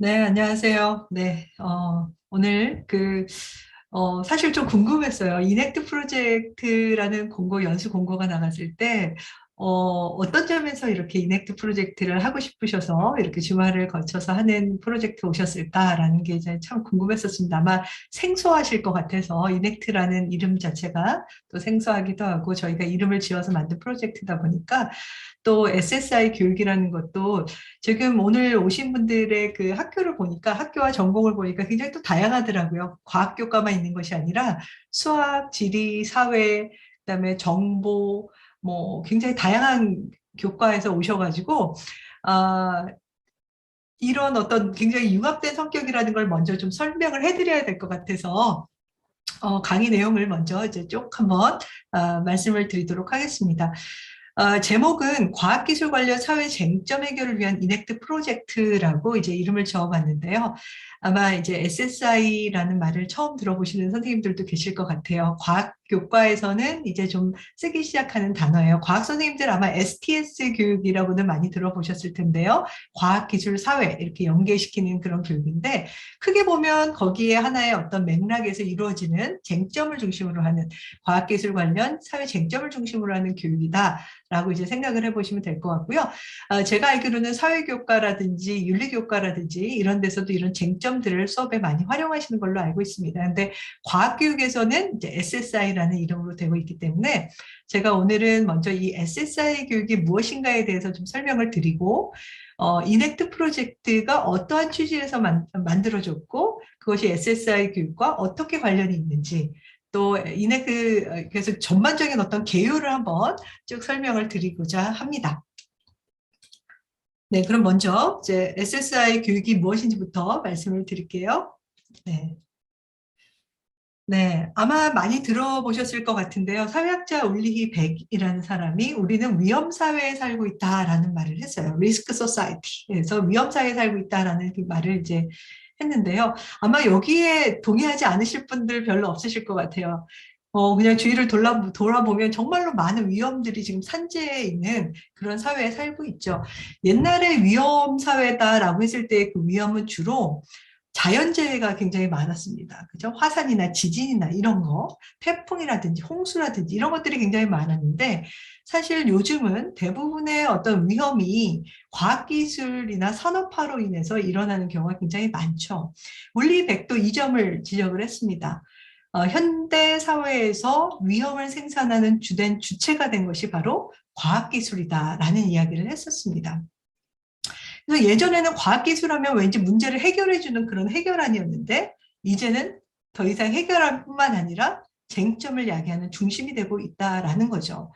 네, 안녕하세요. 네, 오늘 사실 좀 궁금했어요. 이넥트 프로젝트라는 연수 공고가 나갔을 때, 어떤 점에서 이렇게 이넥트 프로젝트를 하고 싶으셔서 이렇게 주말을 거쳐서 하는 프로젝트 오셨을까라는 게 이제 참 궁금했었습니다. 아마 생소하실 것 같아서 이넥트라는 이름 자체가 또 생소하기도 하고 저희가 이름을 지어서 만든 프로젝트다 보니까 또 SSI 교육이라는 것도 지금 오늘 오신 분들의 그 학교를 보니까 학교와 전공을 보니까 굉장히 또 다양하더라고요. 과학 교과만 있는 것이 아니라 수학, 지리, 사회, 그다음에 정보 뭐 굉장히 다양한 교과에서 오셔가지고 아, 이런 어떤 굉장히 융합된 성격이라는 걸 먼저 좀 설명을 해드려야 될 것 같아서 강의 내용을 먼저 이제 쭉 한번 말씀을 드리도록 하겠습니다. 제목은 과학기술 관련 사회 쟁점 해결을 위한 이넥트 프로젝트라고 이제 이름을 지어봤는데요. 아마 이제 SSI라는 말을 처음 들어보시는 선생님들도 계실 것 같아요. 과학 교과에서는 이제 좀 쓰기 시작하는 단어예요. 과학 선생님들 아마 STS 교육이라고는 많이 들어보셨을 텐데요. 과학기술 사회 이렇게 연계시키는 그런 교육인데 크게 보면 거기에 하나의 어떤 맥락에서 이루어지는 쟁점을 중심으로 하는 과학기술 관련 사회 쟁점을 중심으로 하는 교육이다. 라고 이제 생각을 해보시면 될 것 같고요. 제가 알기로는 사회교과라든지 윤리교과라든지 이런 데서도 이런 쟁점들을 수업에 많이 활용하시는 걸로 알고 있습니다. 근데 과학교육에서는 이제 SSI라는 이름으로 되고 있기 때문에 제가 오늘은 먼저 이 SSI 교육이 무엇인가에 대해서 좀 설명을 드리고 이넥트 프로젝트가 어떠한 취지에서 만들어졌고 그것이 SSI 교육과 어떻게 관련이 있는지 또 이넥트 그래서 전반적인 어떤 개요를 한번 쭉 설명을 드리고자 합니다. 네, 그럼 먼저 이제 SSI 교육이 무엇인지부터 말씀을 드릴게요. 네. 네, 아마 많이 들어보셨을 것 같은데요. 사회학자 울리히 백이라는 사람이 우리는 위험사회에 살고 있다라는 말을 했어요. 리스크 소사이티에서 위험사회에 살고 있다라는 그 말을 이제 했는데요. 아마 여기에 동의하지 않으실 분들 별로 없으실 것 같아요. 그냥 주위를 돌아보면 정말로 많은 위험들이 지금 산재해 있는 그런 사회에 살고 있죠. 옛날에 위험 사회다라고 했을 때 그 위험은 주로 자연재해가 굉장히 많았습니다. 그죠? 화산이나 지진이나 이런 거, 태풍이라든지 홍수라든지 이런 것들이 굉장히 많았는데 사실 요즘은 대부분의 어떤 위험이 과학기술이나 산업화로 인해서 일어나는 경우가 굉장히 많죠. 물리백도 이 점을 지적을 했습니다. 현대 사회에서 위험을 생산하는 주된 주체가 된 것이 바로 과학기술이다라는 이야기를 했었습니다. 그래서 예전에는 과학기술하면 왠지 문제를 해결해주는 그런 해결안이었는데 이제는 더 이상 해결할 뿐만 아니라 쟁점을 야기하는 중심이 되고 있다라는 거죠.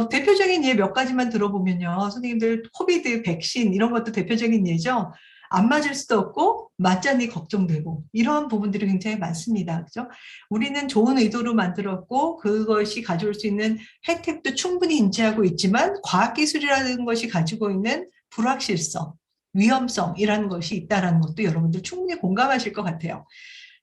대표적인 예 몇 가지만 들어보면요. 선생님들 코비드 백신 이런 것도 대표적인 예죠. 안 맞을 수도 없고 맞자니 걱정되고 이런 부분들이 굉장히 많습니다. 그죠? 우리는 좋은 의도로 만들었고 그것이 가져올 수 있는 혜택도 충분히 인지하고 있지만 과학기술이라는 것이 가지고 있는 불확실성, 위험성이라는 것이 있다는 것도 여러분들 충분히 공감하실 것 같아요.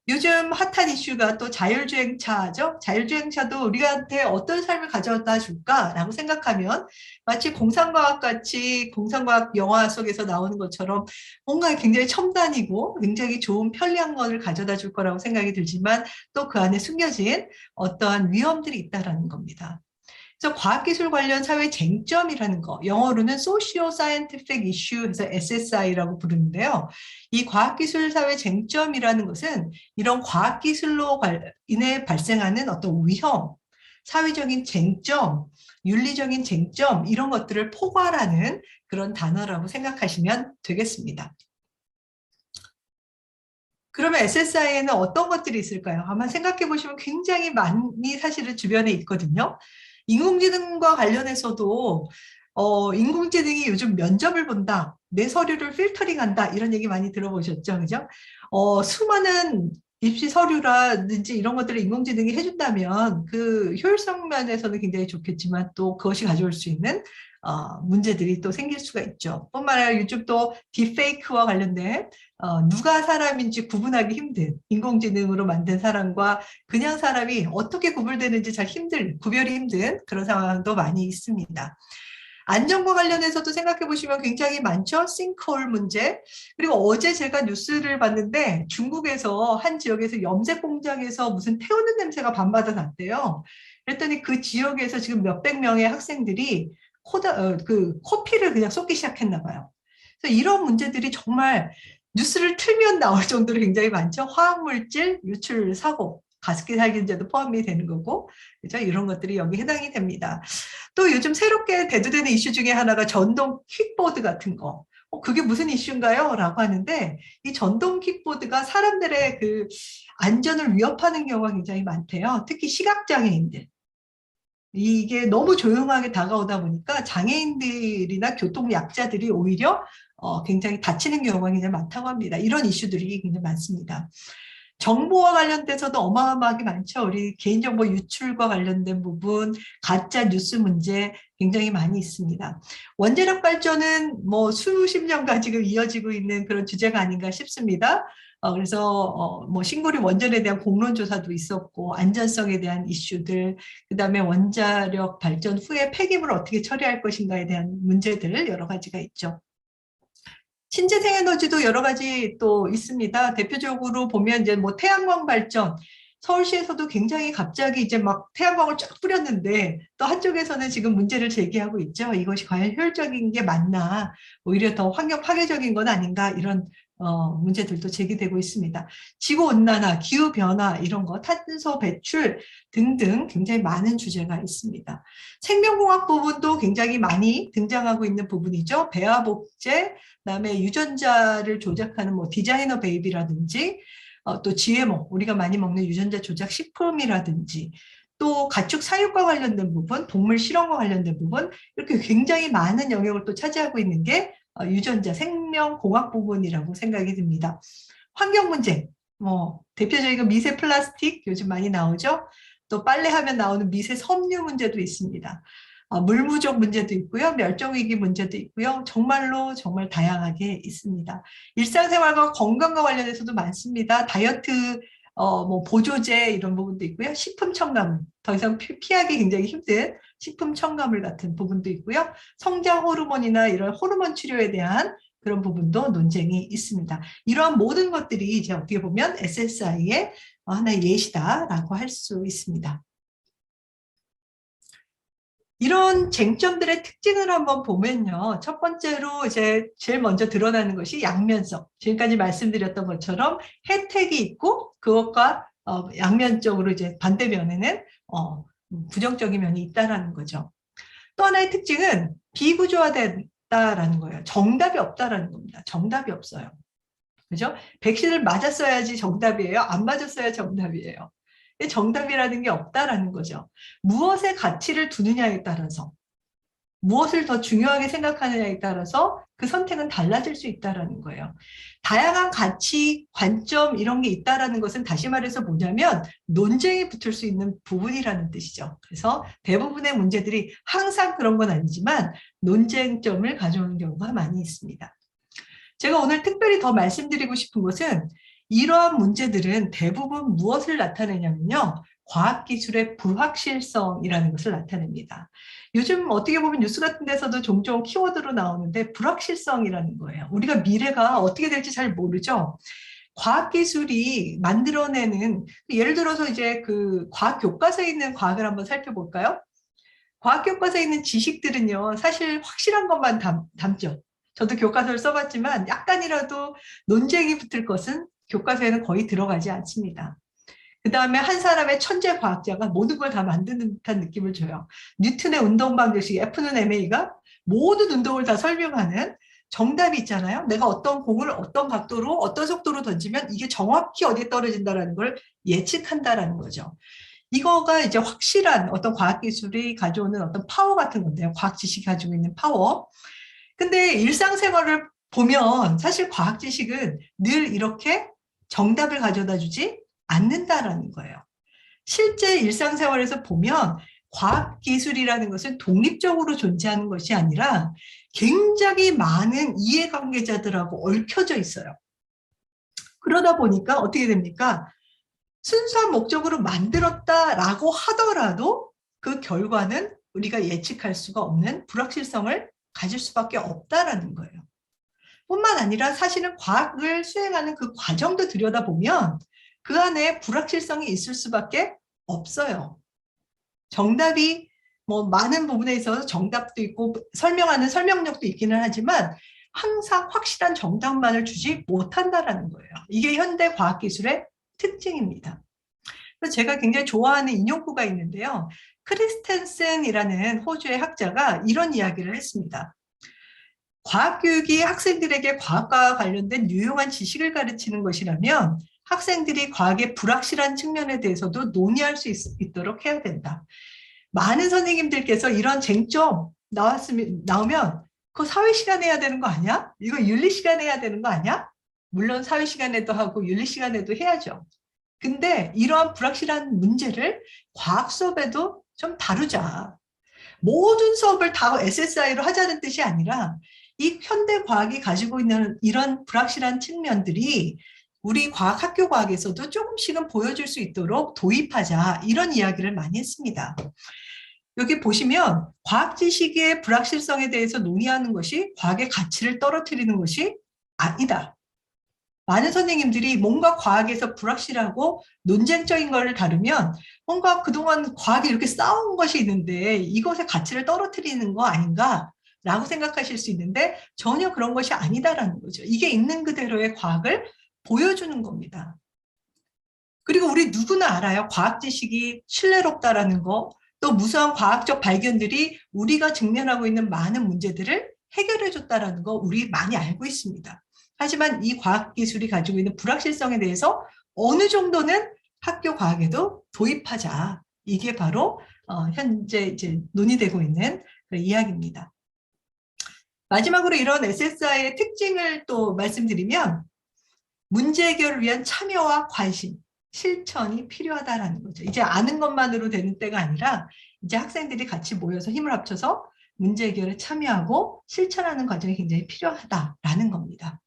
요즘 핫한 이슈가 또 자율주행차죠. 자율주행차도 우리한테 어떤 삶을 가져다 줄까라고 생각하면 마치 공상과학 같이 공상과학 영화 속에서 나오는 것처럼 뭔가 굉장히 첨단이고 굉장히 좋은 편리한 것을 가져다 줄 거라고 생각이 들지만 또 그 안에 숨겨진 어떠한 위험들이 있다라는 겁니다. 그래서 과학기술 관련 사회 쟁점이라는 거, 영어로는 Socio Scientific Issue 해서 SSI라고 부르는데요. 이 과학기술 사회 쟁점이라는 것은 이런 과학기술로 인해 발생하는 어떤 위험, 사회적인 쟁점, 윤리적인 쟁점, 이런 것들을 포괄하는 그런 단어라고 생각하시면 되겠습니다. 그러면 SSI에는 어떤 것들이 있을까요? 아마 생각해 보시면 굉장히 많이 사실은 주변에 있거든요. 인공지능과 관련해서도 인공지능이 요즘 면접을 본다, 내 서류를 필터링한다 이런 얘기 많이 들어보셨죠, 그죠? 수많은 입시 서류라든지 이런 것들을 인공지능이 해준다면 그 효율성 면에서는 굉장히 좋겠지만 또 그것이 가져올 수 있는 문제들이 또 생길 수가 있죠. 뿐만 아니라 요즘 또 딥페이크와 관련된 누가 사람인지 구분하기 힘든 인공지능으로 만든 사람과 그냥 사람이 어떻게 구별되는지 잘 구별이 힘든 그런 상황도 많이 있습니다. 안전과 관련해서도 생각해 보시면 굉장히 많죠. 싱크홀 문제. 그리고 어제 제가 뉴스를 봤는데 중국에서 한 지역에서 염색 공장에서 무슨 태우는 냄새가 밤마다 났대요. 그랬더니 그 지역에서 지금 몇백 명의 학생들이 그 코피를 그냥 쏟기 시작했나 봐요. 그래서 이런 문제들이 정말 뉴스를 틀면 나올 정도로 굉장히 많죠. 화학물질 유출 사고, 가습기 살균제도 포함이 되는 거고, 그죠? 이런 것들이 여기 해당이 됩니다. 또 요즘 새롭게 대두되는 이슈 중에 하나가 전동 킥보드 같은 거. 그게 무슨 이슈인가요? 라고 하는데, 이 전동 킥보드가 사람들의 그 안전을 위협하는 경우가 굉장히 많대요. 특히 시각장애인들. 이게 너무 조용하게 다가오다 보니까 장애인들이나 교통약자들이 오히려 굉장히 다치는 경우가 굉장히 많다고 합니다. 이런 이슈들이 굉장히 많습니다. 정보와 관련돼서도 어마어마하게 많죠. 우리 개인정보 유출과 관련된 부분, 가짜 뉴스 문제 굉장히 많이 있습니다. 원자력 발전은 뭐 수십 년간 지금 이어지고 있는 그런 주제가 아닌가 싶습니다. 그래서 뭐 신고리 원전에 대한 공론 조사도 있었고 안전성에 대한 이슈들, 그다음에 원자력 발전 후에 폐기물을 어떻게 처리할 것인가에 대한 문제들 여러 가지가 있죠. 신재생 에너지도 여러 가지 또 있습니다. 대표적으로 보면 이제 뭐 태양광 발전, 서울시에서도 굉장히 갑자기 이제 막 태양광을 쫙 뿌렸는데 또 한쪽에서는 지금 문제를 제기하고 있죠. 이것이 과연 효율적인 게 맞나, 오히려 더 환경 파괴적인 건 아닌가, 이런 문제들도 제기되고 있습니다. 지구온난화, 기후변화 이런 거, 탄소 배출 등등 굉장히 많은 주제가 있습니다. 생명공학 부분도 굉장히 많이 등장하고 있는 부분이죠. 배아복제, 그다음에 유전자를 조작하는 뭐 디자이너 베이비라든지 또 GMO, 우리가 많이 먹는 유전자 조작 식품이라든지 또 가축 사육과 관련된 부분, 동물 실험과 관련된 부분, 이렇게 굉장히 많은 영역을 또 차지하고 있는 게 유전자 생명공학 부분이라고 생각이 듭니다. 환경 문제, 뭐 대표적인 건 미세 플라스틱 요즘 많이 나오죠. 또 빨래하면 나오는 미세 섬유 문제도 있습니다. 물부족 문제도 있고요. 멸종위기 문제도 있고요. 정말로 정말 다양하게 있습니다. 일상생활과 건강과 관련해서도 많습니다. 다이어트, 뭐 보조제 이런 부분도 있고요. 식품 첨가물, 더 이상 피하기 굉장히 힘든 식품 첨가물 같은 부분도 있고요. 성장 호르몬이나 이런 호르몬 치료에 대한 그런 부분도 논쟁이 있습니다. 이러한 모든 것들이 이제 어떻게 보면 SSI의 하나의 예시다라고 할 수 있습니다. 이런 쟁점들의 특징을 한번 보면요. 첫 번째로 이제 제일 먼저 드러나는 것이 양면성. 지금까지 말씀드렸던 것처럼 혜택이 있고 그것과 양면적으로 이제 반대면에는 부정적인 면이 있다라는 거죠. 또 하나의 특징은 비구조화됐다라는 거예요. 정답이 없다라는 겁니다. 정답이 없어요. 그죠? 백신을 맞았어야지 정답이에요. 안 맞았어야 정답이에요. 정답이라는 게 없다라는 거죠. 무엇에 가치를 두느냐에 따라서, 무엇을 더 중요하게 생각하느냐에 따라서 그 선택은 달라질 수 있다라는 거예요. 다양한 가치, 관점 이런 게 있다라는 것은 다시 말해서 뭐냐면 논쟁이 붙을 수 있는 부분이라는 뜻이죠. 그래서 대부분의 문제들이 항상 그런 건 아니지만 논쟁점을 가져오는 경우가 많이 있습니다. 제가 오늘 특별히 더 말씀드리고 싶은 것은 이러한 문제들은 대부분 무엇을 나타내냐면요. 과학기술의 불확실성이라는 것을 나타냅니다. 요즘 어떻게 보면 뉴스 같은 데서도 종종 키워드로 나오는데 불확실성이라는 거예요. 우리가 미래가 어떻게 될지 잘 모르죠. 과학기술이 만들어내는, 예를 들어서 이제 그 과학 교과서에 있는 과학을 한번 살펴볼까요? 과학 교과서에 있는 지식들은요, 사실 확실한 것만 담죠. 저도 교과서를 써봤지만 약간이라도 논쟁이 붙을 것은 교과서에는 거의 들어가지 않습니다. 그 다음에 한 사람의 천재 과학자가 모든 걸 다 만드는 듯한 느낌을 줘요. 뉴턴의 운동방정식 F는 MA가 모든 운동을 다 설명하는 정답이 있잖아요. 내가 어떤 공을 어떤 각도로 어떤 속도로 던지면 이게 정확히 어디에 떨어진다는 걸 예측한다라는 거죠. 이거가 이제 확실한 어떤 과학기술이 가져오는 어떤 파워 같은 건데요. 과학 지식이 가지고 있는 파워. 근데 일상생활을 보면 사실 과학 지식은 늘 이렇게 정답을 가져다 주지 않는다라는 거예요. 실제 일상생활에서 보면 과학기술이라는 것은 독립적으로 존재하는 것이 아니라 굉장히 많은 이해관계자들하고 얽혀져 있어요. 그러다 보니까 어떻게 됩니까? 순수한 목적으로 만들었다라고 하더라도 그 결과는 우리가 예측할 수가 없는 불확실성을 가질 수밖에 없다라는 거예요. 뿐만 아니라 사실은 과학을 수행하는 그 과정도 들여다보면 그 안에 불확실성이 있을 수밖에 없어요. 정답이 뭐 많은 부분에 있어서 정답도 있고 설명하는 설명력도 있기는 하지만 항상 확실한 정답만을 주지 못한다라는 거예요. 이게 현대 과학기술의 특징입니다. 그래서 제가 굉장히 좋아하는 인용구가 있는데요. 크리스텐센이라는 호주의 학자가 이런 이야기를 했습니다. 과학교육이 학생들에게 과학과 관련된 유용한 지식을 가르치는 것이라면 학생들이 과학의 불확실한 측면에 대해서도 논의할 수 있도록 해야 된다. 많은 선생님들께서 이런 쟁점 나오면 그거 사회 시간에 해야 되는 거 아니야? 이거 윤리 시간에 해야 되는 거 아니야? 물론 사회 시간에도 하고 윤리 시간에도 해야죠. 근데 이러한 불확실한 문제를 과학 수업에도 좀 다루자. 모든 수업을 다 SSI로 하자는 뜻이 아니라 이 현대 과학이 가지고 있는 이런 불확실한 측면들이 우리 학교 과학에서도 조금씩은 보여줄 수 있도록 도입하자, 이런 이야기를 많이 했습니다. 여기 보시면 과학 지식의 불확실성에 대해서 논의하는 것이 과학의 가치를 떨어뜨리는 것이 아니다. 많은 선생님들이 뭔가 과학에서 불확실하고 논쟁적인 것을 다루면 뭔가 그동안 과학이 이렇게 쌓아온 것이 있는데 이것의 가치를 떨어뜨리는 거 아닌가 라고 생각하실 수 있는데 전혀 그런 것이 아니다라는 거죠. 이게 있는 그대로의 과학을 보여주는 겁니다. 그리고 우리 누구나 알아요. 과학 지식이 신뢰롭다라는 거, 또 무수한 과학적 발견들이 우리가 직면하고 있는 많은 문제들을 해결해 줬다라는 거 우리 많이 알고 있습니다. 하지만 이 과학기술이 가지고 있는 불확실성에 대해서 어느 정도는 학교 과학에도 도입하자. 이게 바로 현재 이제 논의되고 있는 그런 이야기입니다. 마지막으로 이런 SSI의 특징을 또 말씀드리면 문제 해결을 위한 참여와 관심, 실천이 필요하다라는 거죠. 이제 아는 것만으로 되는 때가 아니라 이제 학생들이 같이 모여서 힘을 합쳐서 문제 해결에 참여하고 실천하는 과정이 굉장히 필요하다라는 겁니다.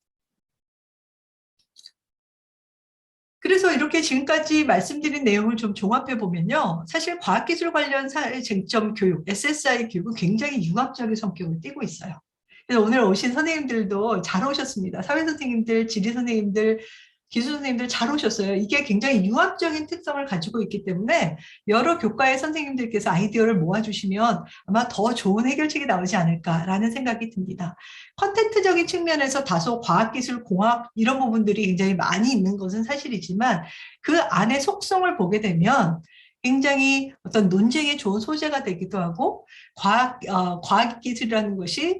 그래서 이렇게 지금까지 말씀드린 내용을 좀 종합해 보면요. 사실 과학기술 관련 사회 쟁점 교육, SSI 교육은 굉장히 융합적인 성격을 띠고 있어요. 그래서 오늘 오신 선생님들도 잘 오셨습니다. 사회 선생님들, 지리 선생님들, 기술 선생님들 잘 오셨어요. 이게 굉장히 융합적인 특성을 가지고 있기 때문에 여러 교과의 선생님들께서 아이디어를 모아주시면 아마 더 좋은 해결책이 나오지 않을까라는 생각이 듭니다. 컨텐츠적인 측면에서 다소 과학기술, 공학 이런 부분들이 굉장히 많이 있는 것은 사실이지만 그 안에 속성을 보게 되면 굉장히 어떤 논쟁에 좋은 소재가 되기도 하고 과학기술이라는 것이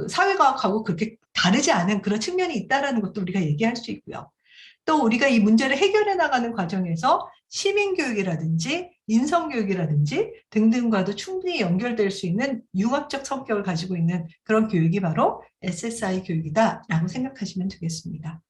사회과학하고 그렇게 다르지 않은 그런 측면이 있다는 것도 우리가 얘기할 수 있고요. 또 우리가 이 문제를 해결해 나가는 과정에서 시민교육이라든지 인성교육이라든지 등등과도 충분히 연결될 수 있는 융합적 성격을 가지고 있는 그런 교육이 바로 SSI 교육이다라고 생각하시면 되겠습니다.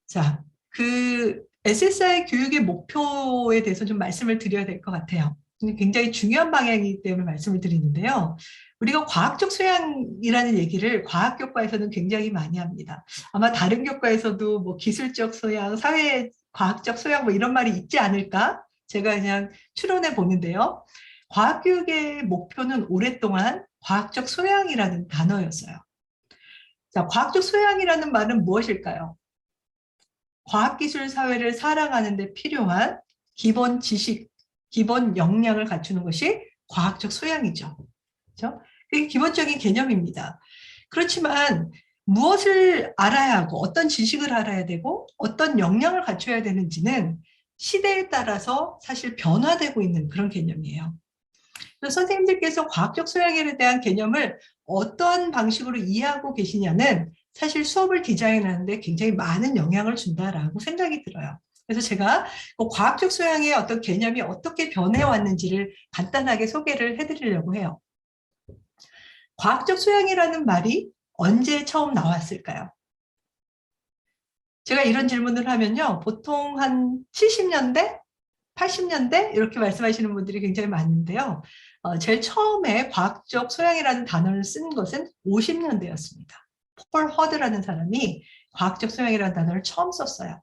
자, 그 SSI 교육의 목표에 대해서 좀 말씀을 드려야 될 것 같아요. 굉장히 중요한 방향이기 때문에 말씀을 드리는데요. 우리가 과학적 소양이라는 얘기를 과학교과에서는 굉장히 많이 합니다. 아마 다른 교과에서도 뭐 기술적 소양, 사회과학적 소양 뭐 이런 말이 있지 않을까? 제가 그냥 추론해 보는데요. 과학교육의 목표는 오랫동안 과학적 소양이라는 단어였어요. 자, 과학적 소양이라는 말은 무엇일까요? 과학기술 사회를 살아가는 데 필요한 기본 지식, 기본 역량을 갖추는 것이 과학적 소양이죠. 그렇죠? 그게 기본적인 개념입니다. 그렇지만 무엇을 알아야 하고 어떤 지식을 알아야 되고 어떤 역량을 갖춰야 되는지는 시대에 따라서 사실 변화되고 있는 그런 개념이에요. 그래서 선생님들께서 과학적 소양에 대한 개념을 어떤 방식으로 이해하고 계시냐는 사실 수업을 디자인하는데 굉장히 많은 영향을 준다라고 생각이 들어요. 그래서 제가 과학적 소양의 어떤 개념이 어떻게 변해왔는지를 간단하게 소개를 해드리려고 해요. 과학적 소양이라는 말이 언제 처음 나왔을까요? 제가 이런 질문을 하면요. 보통 한 70년대, 80년대 이렇게 말씀하시는 분들이 굉장히 많은데요. 제일 처음에 과학적 소양이라는 단어를 쓴 것은 50년대였습니다. 폴 허드라는 사람이 과학적 소양이라는 단어를 처음 썼어요.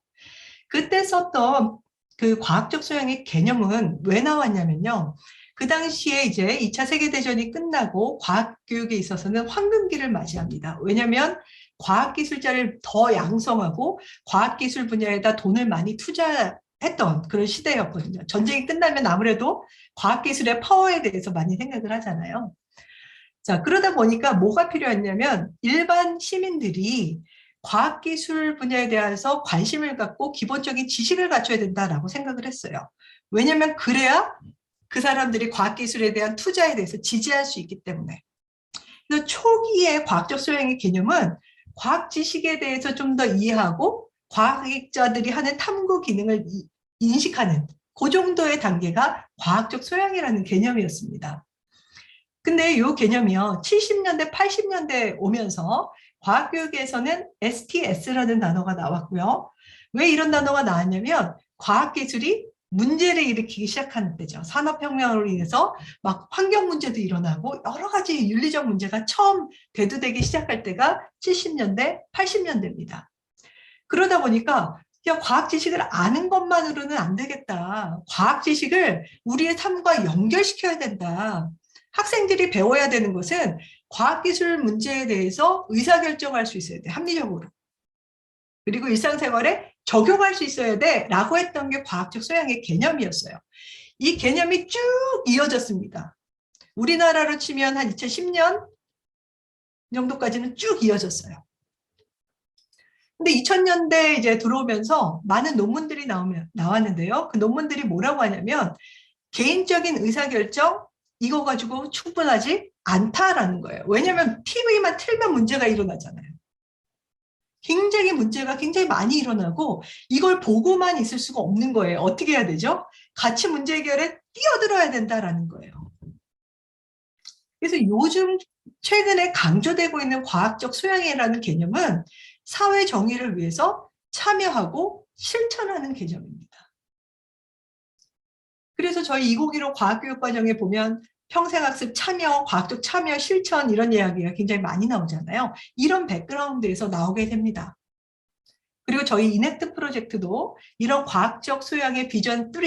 그때 썼던 그 과학적 소양의 개념은 왜 나왔냐면요. 그 당시에 이제 2차 세계대전이 끝나고 과학교육에 있어서는 황금기를 맞이합니다. 왜냐하면 과학기술자를 더 양성하고 과학기술 분야에다 돈을 많이 투자했던 그런 시대였거든요. 전쟁이 끝나면 아무래도 과학기술의 파워에 대해서 많이 생각을 하잖아요. 자, 그러다 보니까 뭐가 필요했냐면 일반 시민들이 과학기술 분야에 대해서 관심을 갖고 기본적인 지식을 갖춰야 된다라고 생각을 했어요. 왜냐하면 그래야 그 사람들이 과학기술에 대한 투자에 대해서 지지할 수 있기 때문에. 그래서 초기의 과학적 소양의 개념은 과학 지식에 대해서 좀 더 이해하고 과학자들이 하는 탐구 기능을 인식하는 그 정도의 단계가 과학적 소양이라는 개념이었습니다. 근데 이 개념이요, 70년대, 80년대 오면서 과학교육에서는 STS라는 단어가 나왔고요. 왜 이런 단어가 나왔냐면 과학기술이 문제를 일으키기 시작하는 때죠. 산업혁명으로 인해서 막 환경 문제도 일어나고 여러 가지 윤리적 문제가 처음 대두되기 시작할 때가 70년대, 80년대입니다. 그러다 보니까 야, 과학 지식을 아는 것만으로는 안 되겠다. 과학 지식을 우리의 삶과 연결시켜야 된다. 학생들이 배워야 되는 것은 과학기술 문제에 대해서 의사결정할 수 있어야 돼, 합리적으로. 그리고 일상생활에 적용할 수 있어야 돼 라고 했던 게 과학적 소양의 개념이었어요. 이 개념이 쭉 이어졌습니다. 우리나라로 치면 한 2010년 정도까지는 쭉 이어졌어요. 근데 2000년대 이제 들어오면서 많은 논문들이 나왔는데요. 그 논문들이 뭐라고 하냐면 개인적인 의사결정 이거 가지고 충분하지 않다라는 거예요. 왜냐하면 TV만 틀면 문제가 일어나잖아요. 문제가 굉장히 많이 일어나고 이걸 보고만 있을 수가 없는 거예요. 어떻게 해야 되죠? 같이 문제 해결에 뛰어들어야 된다라는 거예요. 그래서 요즘 최근에 강조되고 있는 과학적 소양이라는 개념은 사회 정의를 위해서 참여하고 실천하는 개념입니다. 그래서 저희 2015 과학교육과정에 보면 평생학습 참여, 과학적 참여, 실천 이런 이야기가 굉장히 많이 나오잖아요. 이런 백그라운드에서 나오게 됩니다. 그리고 저희 이넥트 프로젝트도 이런 과학적 소양의 비전 3,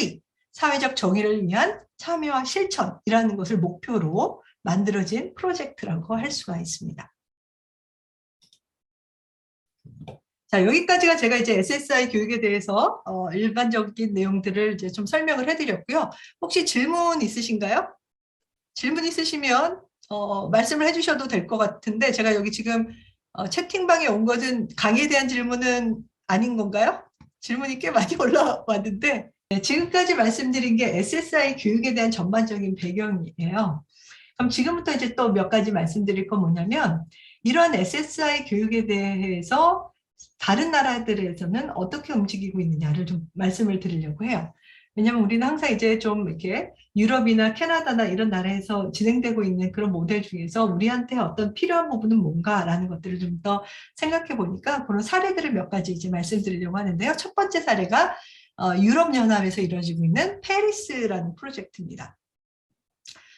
사회적 정의를 위한 참여와 실천이라는 것을 목표로 만들어진 프로젝트라고 할 수가 있습니다. 자, 여기까지가 제가 이제 SSI 교육에 대해서 일반적인 내용들을 이제 좀 설명을 해드렸고요. 혹시 질문 있으신가요? 질문 있으시면 말씀을 해주셔도 될 것 같은데 제가 여기 지금 채팅방에 온 것은 강의에 대한 질문은 아닌 건가요? 질문이 꽤 많이 올라왔는데 네, 지금까지 말씀드린 게 SSI 교육에 대한 전반적인 배경이에요. 그럼 지금부터 이제 또 몇 가지 말씀드릴 건 뭐냐면 이러한 SSI 교육에 대해서 다른 나라들에서는 어떻게 움직이고 있느냐를 좀 말씀을 드리려고 해요. 왜냐면 우리는 항상 이제 좀 이렇게 유럽이나 캐나다나 이런 나라에서 진행되고 있는 그런 모델 중에서 우리한테 어떤 필요한 부분은 뭔가라는 것들을 좀 더 생각해 보니까 그런 사례들을 몇 가지 이제 말씀드리려고 하는데요. 첫 번째 사례가 유럽연합에서 이루어지고 있는 페리스라는 프로젝트입니다.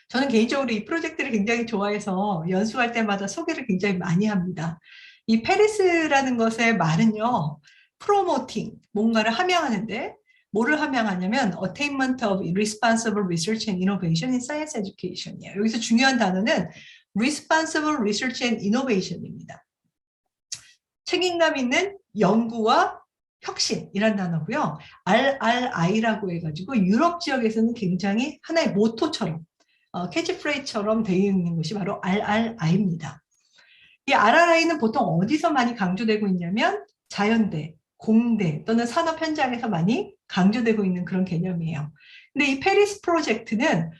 저는 개인적으로 이 프로젝트를 굉장히 좋아해서 연수할 때마다 소개를 굉장히 많이 합니다. 이 페리스라는 것의 말은요, 프로모팅, 뭔가를 함양하는데 뭐를 함양하냐면 Attainment of Responsible Research and Innovation in Science Education이에요. 여기서 중요한 단어는 Responsible Research and Innovation입니다. 책임감 있는 연구와 혁신이란 단어고요. RRI라고 해가지고 유럽 지역에서는 굉장히 하나의 모토처럼 캐치프레이즈처럼 되어 있는 것이 바로 RRI입니다. 이 RRI는 보통 어디서 많이 강조되고 있냐면 자연대, 공대 또는 산업 현장에서 많이 강조되고 있는 그런 개념이에요. 근데 이 페리스 프로젝트는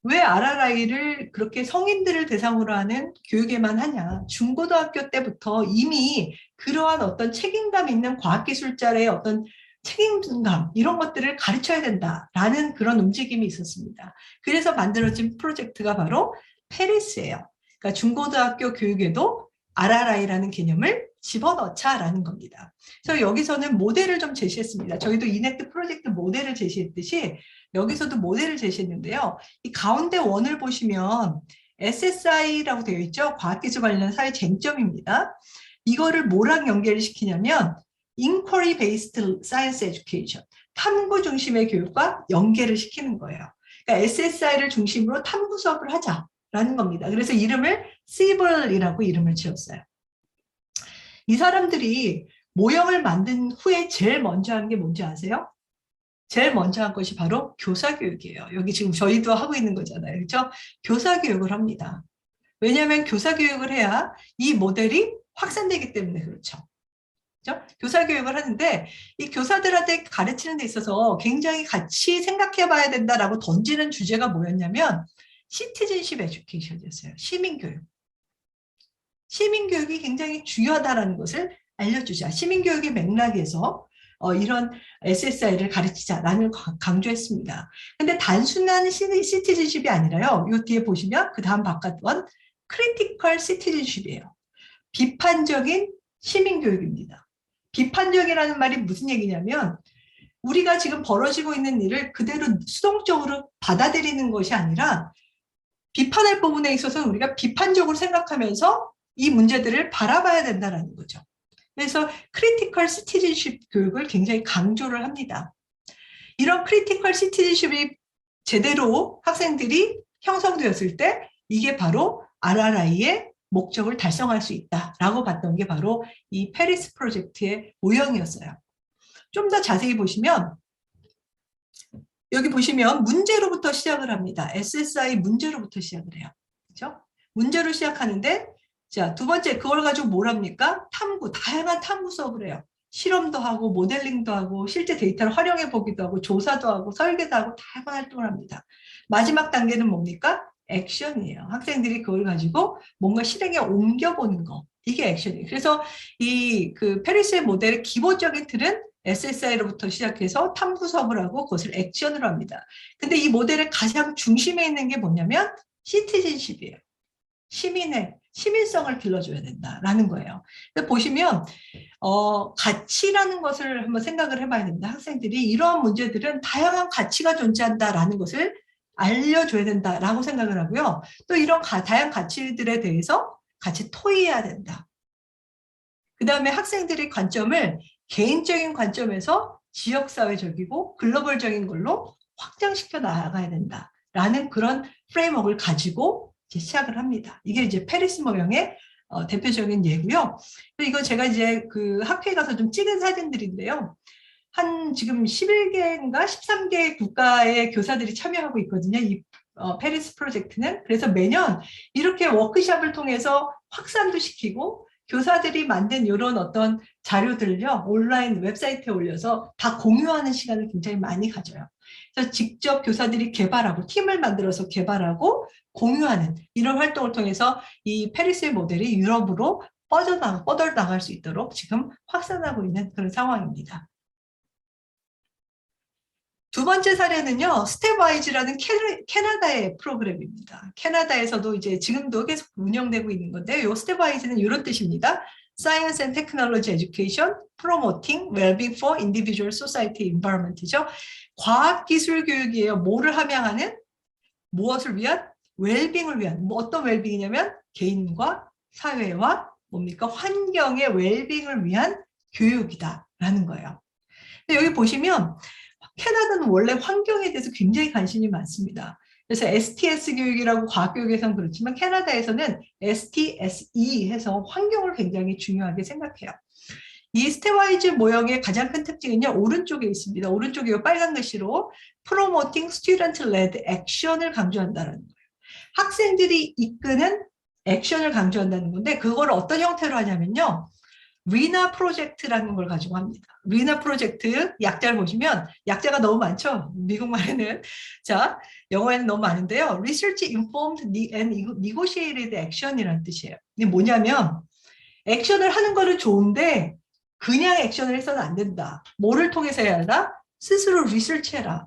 왜 RRI를 그렇게 성인들을 대상으로 하는 교육에만 하냐. 중고등학교 때부터 이미 그러한 어떤 책임감 있는 과학기술자의 어떤 책임감 이런 것들을 가르쳐야 된다라는 그런 움직임이 있었습니다. 그래서 만들어진 프로젝트가 바로 페리스예요. 그러니까 중고등학교 교육에도 RRI라는 개념을 집어넣자라는 겁니다. 그래서 여기서는 모델을 좀 제시했습니다. 저희도 이넥트 프로젝트 모델을 제시했듯이 여기서도 모델을 제시했는데요. 이 가운데 원을 보시면 SSI라고 되어 있죠. 과학기술 관련 사회 쟁점입니다. 이거를 뭐랑 연결을 시키냐면 inquiry based science education, 탐구 중심의 교육과 연계를 시키는 거예요. 그러니까 SSI를 중심으로 탐구 수업을 하자라는 겁니다. 그래서 이름을 시블이라고 이름을 지었어요. 이 사람들이 모형을 만든 후에 제일 먼저 한 게 뭔지 아세요? 제일 먼저 한 것이 바로 교사교육이에요. 여기 지금 저희도 하고 있는 거잖아요. 그렇죠? 교사교육을 합니다. 왜냐하면 교사교육을 해야 이 모델이 확산되기 때문에 그렇죠. 그렇죠? 교사교육을 하는데 이 교사들한테 가르치는 데 있어서 굉장히 같이 생각해 봐야 된다라고 던지는 주제가 뭐였냐면 시티즌십 에듀케이션이었어요. 시민교육. 시민교육이 굉장히 중요하다는 것을 알려주자. 시민교육의 맥락에서 이런 SSI를 가르치자라는 강조했습니다. 근데 단순한 시티즌십이 아니라요. 이 뒤에 보시면 그 다음 바꿨던 크리티컬 시티즌십이에요. 비판적인 시민교육입니다. 비판적이라는 말이 무슨 얘기냐면 우리가 지금 벌어지고 있는 일을 그대로 수동적으로 받아들이는 것이 아니라 비판할 부분에 있어서 우리가 비판적으로 생각하면서 이 문제들을 바라봐야 된다는 거죠. 그래서 크리티컬 시티즌십 교육을 굉장히 강조를 합니다. 이런 크리티컬 시티즌십이 제대로 학생들이 형성되었을 때 이게 바로 RRI의 목적을 달성할 수 있다라고 봤던 게 바로 이 페리스 프로젝트의 모형이었어요. 좀 더 자세히 보시면 여기 보시면 문제로부터 시작을 합니다. SSI 문제로부터 시작을 해요. 그렇죠? 문제로 시작하는데 자, 두 번째 그걸 가지고 뭘 합니까? 탐구, 다양한 탐구 수업을 해요. 실험도 하고 모델링도 하고 실제 데이터를 활용해 보기도 하고 조사도 하고 설계도 하고 다양한 활동을 합니다. 마지막 단계는 뭡니까? 액션이에요. 학생들이 그걸 가지고 뭔가 실행에 옮겨보는 거. 이게 액션이에요. 그래서 이 그 페리스의 모델의 기본적인 틀은 SSI로부터 시작해서 탐구 수업을 하고 그것을 액션으로 합니다. 근데 이 모델의 가장 중심에 있는 게 뭐냐면 시티즌십이에요. 시민성을 길러줘야 된다라는 거예요. 보시면 가치라는 것을 한번 생각을 해봐야 됩니다. 학생들이 이러한 문제들은 다양한 가치가 존재한다라는 것을 알려줘야 된다라고 생각을 하고요. 또 이런 다양한 가치들에 대해서 같이 토의해야 된다. 그 다음에 학생들의 관점을 개인적인 관점에서 지역사회적이고 글로벌적인 걸로 확장시켜 나가야 된다라는 그런 프레임워크를 가지고 이제 시작을 합니다. 이게 이제 페리스 모형의 대표적인 예고요. 이거 제가 이제 그 학회에 가서 좀 찍은 사진들인데요. 한 지금 11개인가 13개 국가의 교사들이 참여하고 있거든요. 이 페리스 프로젝트는. 그래서 매년 이렇게 워크숍을 통해서 확산도 시키고 교사들이 만든 이런 어떤 자료들을요 온라인 웹사이트에 올려서 다 공유하는 시간을 굉장히 많이 가져요. 그래서 직접 교사들이 개발하고 팀을 만들어서 개발하고 공유하는 이런 활동을 통해서 이 페리스의 모델이 유럽으로 뻗어나갈 수 있도록 지금 확산하고 있는 그런 상황입니다. 두 번째 사례는요, 스텝와이즈라는 캐나다의 프로그램입니다. 캐나다에서도 이제 지금도 계속 운영되고 있는 건데요. 이 스텝와이즈는 이런 뜻입니다. Science and Technology Education, Promoting Well-being for Individual Society Environment이죠. 과학기술 교육이에요. 뭐를 함양하는? 무엇을 위한? 웰빙을 위한. 어떤 웰빙이냐면 개인과 사회와 뭡니까? 환경의 웰빙을 위한 교육이다라는 거예요. 근데 여기 보시면 캐나다는 원래 환경에 대해서 굉장히 관심이 많습니다. 그래서 STS 교육이라고 과학교육에서는 그렇지만 캐나다에서는 STSE 해서 환경을 굉장히 중요하게 생각해요. 이 스텝와이즈 모형의 가장 큰 특징은요. 오른쪽에 있습니다. 오른쪽에 이 빨간 글씨로 Promoting Student-Led Action을 강조한다는 거예요. 학생들이 이끄는 액션을 강조한다는 건데 그걸 어떤 형태로 하냐면요. 리나 프로젝트라는 걸 가지고 합니다. 리나 프로젝트 약자를 보시면 약자가 너무 많죠. 미국말에는. 자, 영어에는 너무 많은데요. Research Informed and Negotiated Action이라는 뜻이에요. 이게 뭐냐면 액션을 하는 거는 좋은데 그냥 액션을 해서는 안 된다. 뭐를 통해서 해야 한다? 스스로 리서치해라.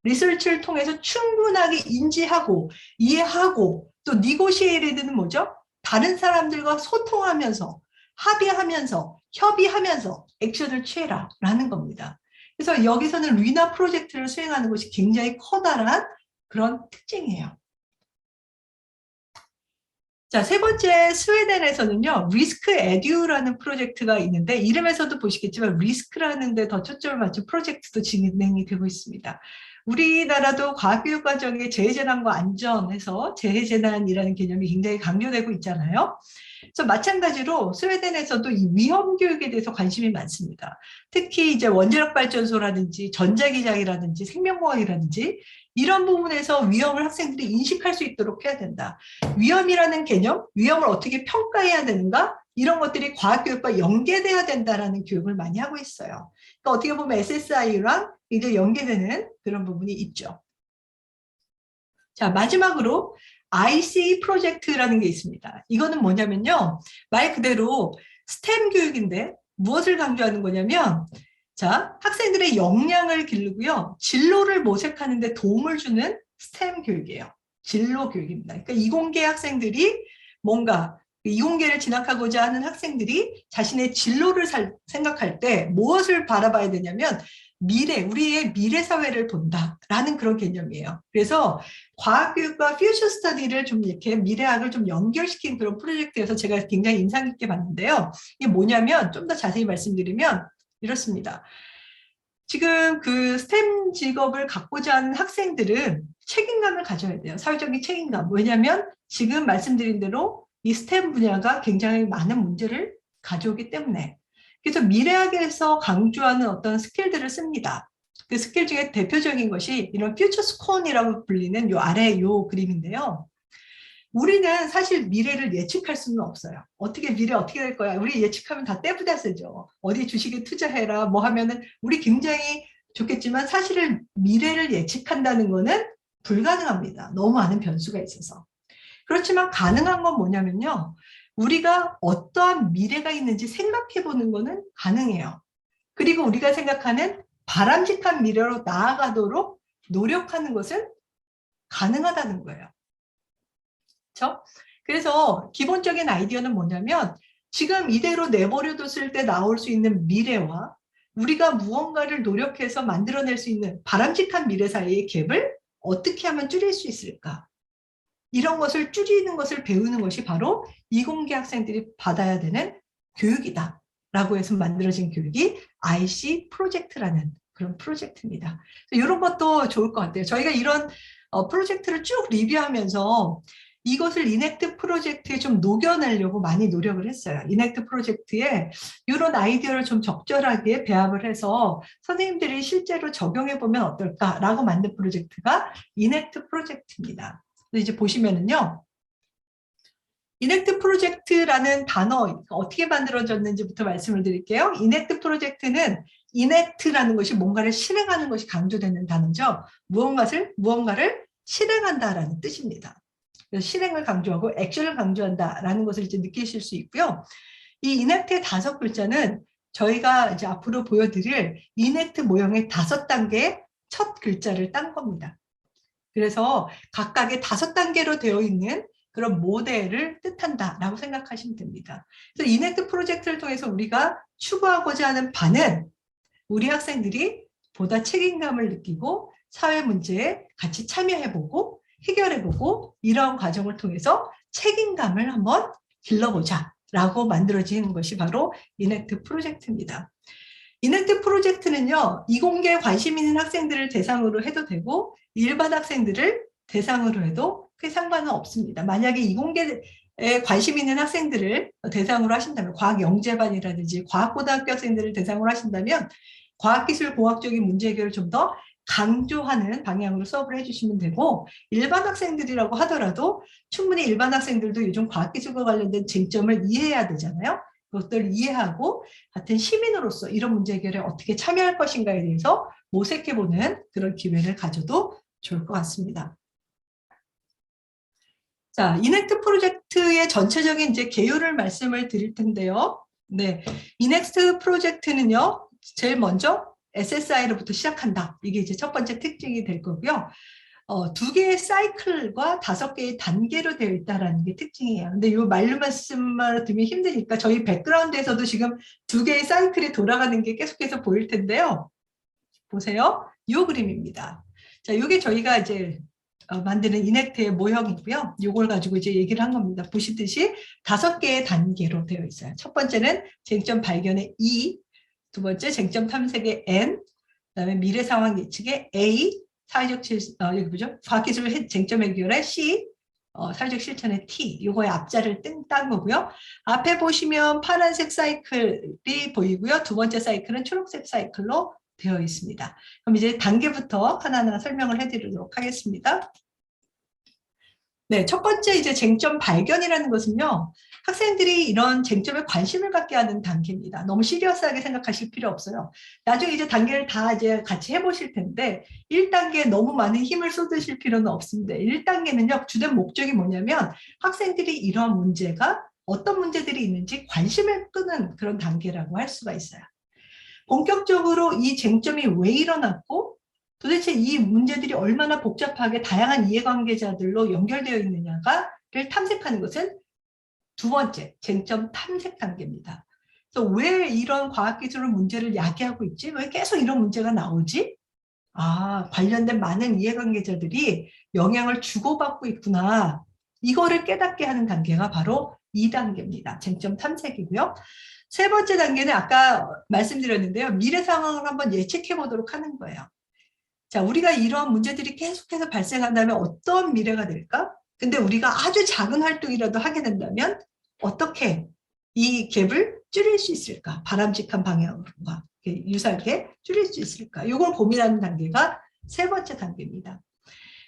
리서치를 통해서 충분하게 인지하고 이해하고 또 negotiated는 뭐죠? 다른 사람들과 소통하면서 합의하면서 협의하면서 액션을 취해라 라는 겁니다. 그래서 여기서는 리나 프로젝트를 수행하는 것이 굉장히 커다란 그런 특징이에요. 자, 세 번째 스웨덴에서는요, 리스크 에듀라는 프로젝트가 있는데, 이름에서도 보시겠지만 리스크라는 데 더 초점을 맞춘 프로젝트도 진행이 되고 있습니다. 우리나라도 과학교육 과정에 재해재난과 안전에서 재해재난이라는 개념이 굉장히 강조되고 있잖아요. 그래서 마찬가지로 스웨덴에서도 이 위험 교육에 대해서 관심이 많습니다. 특히 이제 원자력 발전소라든지 전자기장이라든지 생명공학이라든지 이런 부분에서 위험을 학생들이 인식할 수 있도록 해야 된다. 위험이라는 개념, 위험을 어떻게 평가해야 되는가? 이런 것들이 과학교육과 연계돼야 된다라는 교육을 많이 하고 있어요. 그러니까 어떻게 보면 SSI랑 이제 연계되는 그런 부분이 있죠. 자, 마지막으로 IC 프로젝트라는 게 있습니다. 이거는 뭐냐면요. 말 그대로 스템 교육인데 무엇을 강조하는 거냐면 자, 학생들의 역량을 기르고요. 진로를 모색하는 데 도움을 주는 스템 교육이에요. 진로 교육입니다. 그러니까 이공계 학생들이 뭔가 이공계를 진학하고자 하는 학생들이 자신의 진로를 생각할 때 무엇을 바라봐야 되냐면 미래, 우리의 미래 사회를 본다라는 그런 개념이에요. 그래서 과학교육과 퓨처 스터디를 좀 이렇게 미래학을 좀 연결시킨 그런 프로젝트여서 제가 굉장히 인상 깊게 봤는데요. 이게 뭐냐면 좀 더 자세히 말씀드리면 이렇습니다. 지금 그 스템 직업을 갖고자 하는 학생들은 책임감을 가져야 돼요. 사회적인 책임감. 왜냐하면 지금 말씀드린 대로 이 스템 분야가 굉장히 많은 문제를 가져오기 때문에. 그래서 미래학에서 강조하는 어떤 스킬들을 씁니다. 그 스킬 중에 대표적인 것이 이런 퓨처 스콘이라고 불리는 요 아래 요 그림인데요. 우리는 사실 미래를 예측할 수는 없어요. 어떻게 미래 어떻게 될 거야? 우리 예측하면 다 떼부자쓰죠. 어디 주식에 투자해라 뭐 하면은 우리 굉장히 좋겠지만 사실은 미래를 예측한다는 거는 불가능합니다. 너무 많은 변수가 있어서. 그렇지만 가능한 건 뭐냐면요. 우리가 어떠한 미래가 있는지 생각해 보는 거는 가능해요. 그리고 우리가 생각하는 바람직한 미래로 나아가도록 노력하는 것은 가능하다는 거예요. 그렇죠? 그래서 기본적인 아이디어는 뭐냐면 지금 이대로 내버려뒀을 때 나올 수 있는 미래와 우리가 무언가를 노력해서 만들어낼 수 있는 바람직한 미래 사이의 갭을 어떻게 하면 줄일 수 있을까? 이런 것을 줄이는 것을 배우는 것이 바로 이공계 학생들이 받아야 되는 교육이다. 라고 해서 만들어진 교육이 IC 프로젝트라는 그런 프로젝트입니다. 이런 것도 좋을 것 같아요. 저희가 이런 프로젝트를 쭉 리뷰하면서 이것을 이넥트 프로젝트에 좀 녹여내려고 많이 노력을 했어요. 이넥트 프로젝트에 이런 아이디어를 좀 적절하게 배합을 해서 선생님들이 실제로 적용해 보면 어떨까라고 만든 프로젝트가 이넥트 프로젝트입니다. 이제 보시면은요. 이넥트 프로젝트라는 단어 어떻게 만들어졌는지부터 말씀을 드릴게요. 이넥트 프로젝트는 이넥트라는 것이 뭔가를 실행하는 것이 강조되는 단어죠. 무언가를 실행한다라는 뜻입니다. 그래서 실행을 강조하고 액션을 강조한다라는 것을 이제 느끼실 수 있고요. 이 이넥트의 5글자는 저희가 이제 앞으로 보여드릴 이넥트 모형의 5단계의 첫 글자를 딴 겁니다. 그래서 각각의 5단계로 되어 있는 그런 모델을 뜻한다라고 생각하시면 됩니다. 그래서 이넥트 프로젝트를 통해서 우리가 추구하고자 하는 바는 우리 학생들이 보다 책임감을 느끼고 사회 문제에 같이 참여해보고 해결해보고 이러한 과정을 통해서 책임감을 한번 길러보자 라고 만들어지는 것이 바로 이넥트 프로젝트입니다. 이넥트 프로젝트는요, 이공계에 관심 있는 학생들을 대상으로 해도 되고 일반 학생들을 대상으로 해도 크게 상관은 없습니다. 만약에 이공계에 관심 있는 학생들을 대상으로 하신다면 과학영재반이라든지 과학고등학교 학생들을 대상으로 하신다면 과학기술공학적인 문제 해결을 좀 더 강조하는 방향으로 수업을 해주시면 되고 일반 학생들이라고 하더라도 충분히 일반 학생들도 요즘 과학기술과 관련된 쟁점을 이해해야 되잖아요. 그것들을 이해하고 같은 시민으로서 이런 문제 해결에 어떻게 참여할 것인가에 대해서 모색해보는 그런 기회를 가져도 좋을 것 같습니다. 자, 이넥트 프로젝트의 전체적인 이제 개요를 말씀을 드릴 텐데요. 네, 이넥트 프로젝트는요, 제일 먼저 SSI로부터 시작한다. 이게 이제 첫 번째 특징이 될 거고요. 2개의 사이클과 5개의 단계로 되어 있다는 게 특징이에요. 근데 이 말로 말씀을 드리면 힘드니까 저희 백그라운드에서도 지금 2개의 사이클이 돌아가는 게 계속해서 보일 텐데요. 보세요. 이 그림입니다. 자, 이게 저희가 이제 만드는 이넥트의 모형이고요. 이걸 가지고 이제 얘기를 한 겁니다. 보시듯이 5개의 단계로 되어 있어요. 첫 번째는 쟁점 발견의 E, 두 번째 쟁점 탐색의 N, 그다음에 미래 상황 예측의 A, 사회적 여기 보죠? 과학기술 쟁점 해결의 C, 사회적 실천의 T, 요거의 앞자를 딴 거고요. 앞에 보시면 파란색 사이클이 보이고요. 두 번째 사이클은 초록색 사이클로 되어 있습니다. 그럼 이제 단계부터 하나하나 설명을 해드리도록 하겠습니다. 네, 첫 번째 이제 쟁점 발견이라는 것은요, 학생들이 이런 쟁점에 관심을 갖게 하는 단계입니다. 너무 시리어스하게 생각하실 필요 없어요. 나중에 이제 단계를 다 이제 같이 해보실 텐데, 1단계에 너무 많은 힘을 쏟으실 필요는 없습니다. 1단계는요, 주된 목적이 뭐냐면, 학생들이 이러한 문제가 어떤 문제들이 있는지 관심을 끄는 그런 단계라고 할 수가 있어요. 본격적으로 이 쟁점이 왜 일어났고 도대체 이 문제들이 얼마나 복잡하게 다양한 이해관계자들로 연결되어 있느냐를 탐색하는 것은 두 번째 쟁점 탐색 단계입니다. 그래서 왜 이런 과학기술은 문제를 야기하고 있지? 왜 계속 이런 문제가 나오지? 관련된 많은 이해관계자들이 영향을 주고받고 있구나. 이거를 깨닫게 하는 단계가 바로 2단계입니다. 쟁점 탐색이고요. 세 번째 단계는 아까 말씀드렸는데요. 미래 상황을 한번 예측해 보도록 하는 거예요. 자, 우리가 이런 문제들이 계속해서 발생한다면 어떤 미래가 될까? 근데 우리가 아주 작은 활동이라도 하게 된다면 어떻게 이 갭을 줄일 수 있을까? 바람직한 방향으로가 유사하게 줄일 수 있을까? 이걸 고민하는 단계가 세 번째 단계입니다.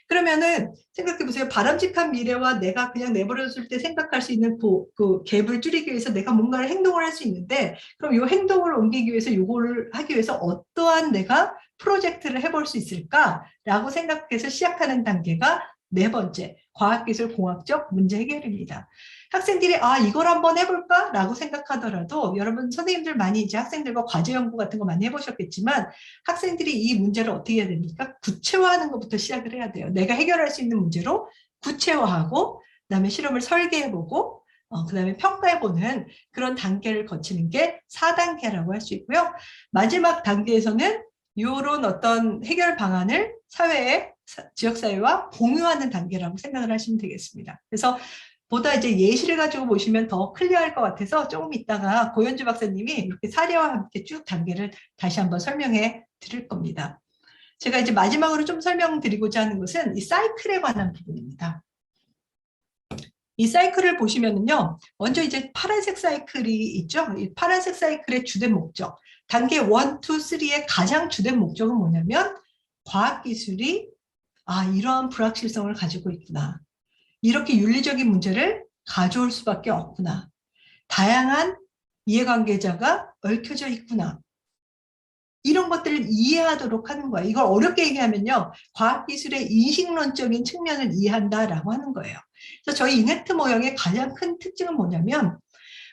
그러면은 생각해 보세요. 바람직한 미래와 내가 그냥 내버려둘 때 생각할 수 있는 그 갭을 줄이기 위해서 내가 뭔가를 행동을 할 수 있는데, 그럼 이 행동을 옮기기 위해서 이거를 하기 위해서 어떠한 내가 프로젝트를 해볼 수 있을까라고 생각해서 시작하는 단계가 네 번째, 과학기술 공학적 문제 해결입니다. 학생들이 이걸 한번 해볼까? 라고 생각하더라도 여러분 선생님들 많이 이제 학생들과 과제 연구 같은 거 많이 해보셨겠지만 학생들이 이 문제를 어떻게 해야 됩니까? 구체화하는 것부터 시작을 해야 돼요. 내가 해결할 수 있는 문제로 구체화하고 그다음에 실험을 설계해보고 그다음에 평가해보는 그런 단계를 거치는 게 4단계라고 할 수 있고요. 마지막 단계에서는 이런 어떤 해결 방안을 사회에 지역사회와 공유하는 단계라고 생각을 하시면 되겠습니다. 그래서 보다 이제 예시를 가지고 보시면 더 클리어할 것 같아서 조금 있다가 고현주 박사님이 이렇게 사례와 함께 쭉 단계를 다시 한번 설명해 드릴 겁니다. 제가 이제 마지막으로 좀 설명드리고자 하는 것은 이 사이클에 관한 부분입니다. 이 사이클을 보시면은요, 먼저 이제 파란색 사이클이 있죠. 이 파란색 사이클의 주된 목적. 단계 1, 2, 3의 가장 주된 목적은 뭐냐면 과학기술이 이러한 불확실성을 가지고 있구나. 이렇게 윤리적인 문제를 가져올 수밖에 없구나. 다양한 이해관계자가 얽혀져 있구나. 이런 것들을 이해하도록 하는 거예요. 이걸 어렵게 얘기하면요. 과학기술의 인식론적인 측면을 이해한다라고 하는 거예요. 그래서 저희 이넥트 모형의 가장 큰 특징은 뭐냐면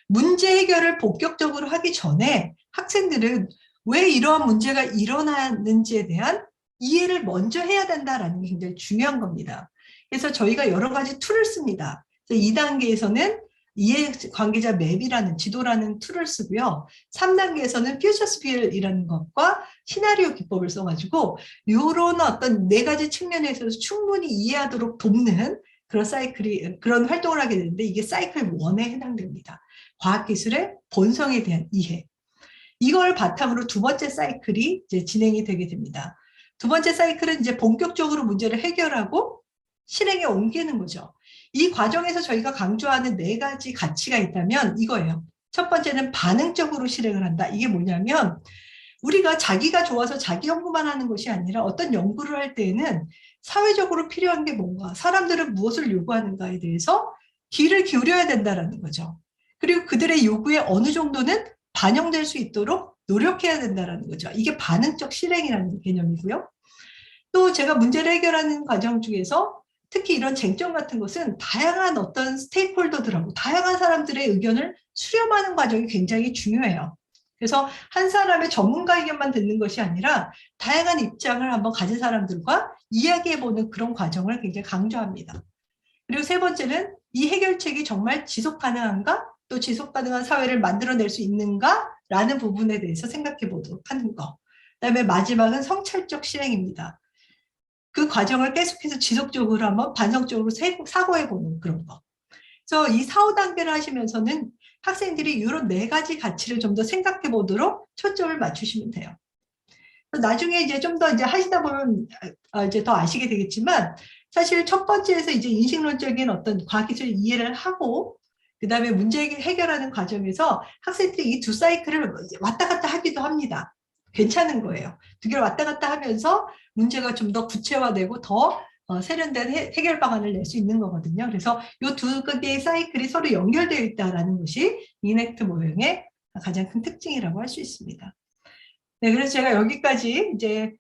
문제 해결을 본격적으로 하기 전에 학생들은 왜 이러한 문제가 일어나는지에 대한 이해를 먼저 해야 된다라는 게 굉장히 중요한 겁니다. 그래서 저희가 여러 가지 툴을 씁니다. 2단계에서는 이해관계자 맵이라는 지도라는 툴을 쓰고요. 3단계에서는 퓨처스필이라는 것과 시나리오 기법을 써가지고 이런 어떤 네 가지 측면에 있어서 충분히 이해하도록 돕는 그런 활동을 하게 되는데 이게 사이클 1에 해당됩니다. 과학기술의 본성에 대한 이해. 이걸 바탕으로 두 번째 사이클이 이제 진행이 되게 됩니다. 두 번째 사이클은 이제 본격적으로 문제를 해결하고 실행에 옮기는 거죠. 이 과정에서 저희가 강조하는 네 가지 가치가 있다면 이거예요. 첫 번째는 반응적으로 실행을 한다. 이게 뭐냐면 우리가 자기가 좋아서 자기 연구만 하는 것이 아니라 어떤 연구를 할 때에는 사회적으로 필요한 게 뭔가, 사람들은 무엇을 요구하는가에 대해서 귀를 기울여야 된다는 거죠. 그리고 그들의 요구에 어느 정도는 반영될 수 있도록 노력해야 된다는 거죠. 이게 반응적 실행이라는 개념이고요. 또 제가 문제를 해결하는 과정 중에서 특히 이런 쟁점 같은 것은 다양한 어떤 스테이크홀더들하고 다양한 사람들의 의견을 수렴하는 과정이 굉장히 중요해요. 그래서 한 사람의 전문가 의견만 듣는 것이 아니라 다양한 입장을 한번 가진 사람들과 이야기해보는 그런 과정을 굉장히 강조합니다. 그리고 세 번째는 이 해결책이 정말 지속 가능한가? 또 지속 가능한 사회를 만들어낼 수 있는가? 라는 부분에 대해서 생각해 보도록 하는 거. 그다음에 마지막은 성찰적 실행입니다. 그 과정을 계속해서 지속적으로 한번 반성적으로 사고해보는 그런 거. 그래서 이 4, 5단계를 하시면서는 학생들이 이런 4가지 가치를 좀 더 생각해 보도록 초점을 맞추시면 돼요. 나중에 이제 좀 더 이제 하시다 보면 이제 더 아시게 되겠지만 사실 첫 번째에서 이제 인식론적인 어떤 과학기술 이해를 하고 그다음에 문제 해결하는 과정에서 학생들이 이 두 사이클을 왔다 갔다 하기도 합니다. 괜찮은 거예요. 두 개를 왔다 갔다 하면서 문제가 좀 더 구체화되고 더 세련된 해결 방안을 낼 수 있는 거거든요. 그래서 이 두 개의 사이클이 서로 연결되어 있다는 것이 이넥트 모형의 가장 큰 특징이라고 할 수 있습니다. 네, 그래서 제가 여기까지 이제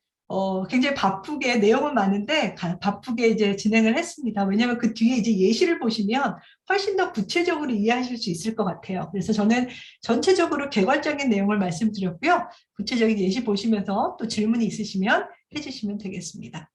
굉장히 바쁘게 내용은 많은데 바쁘게 이제 진행을 했습니다. 왜냐하면 그 뒤에 이제 예시를 보시면 훨씬 더 구체적으로 이해하실 수 있을 것 같아요. 그래서 저는 전체적으로 개괄적인 내용을 말씀드렸고요. 구체적인 예시 보시면서 또 질문이 있으시면 해주시면 되겠습니다.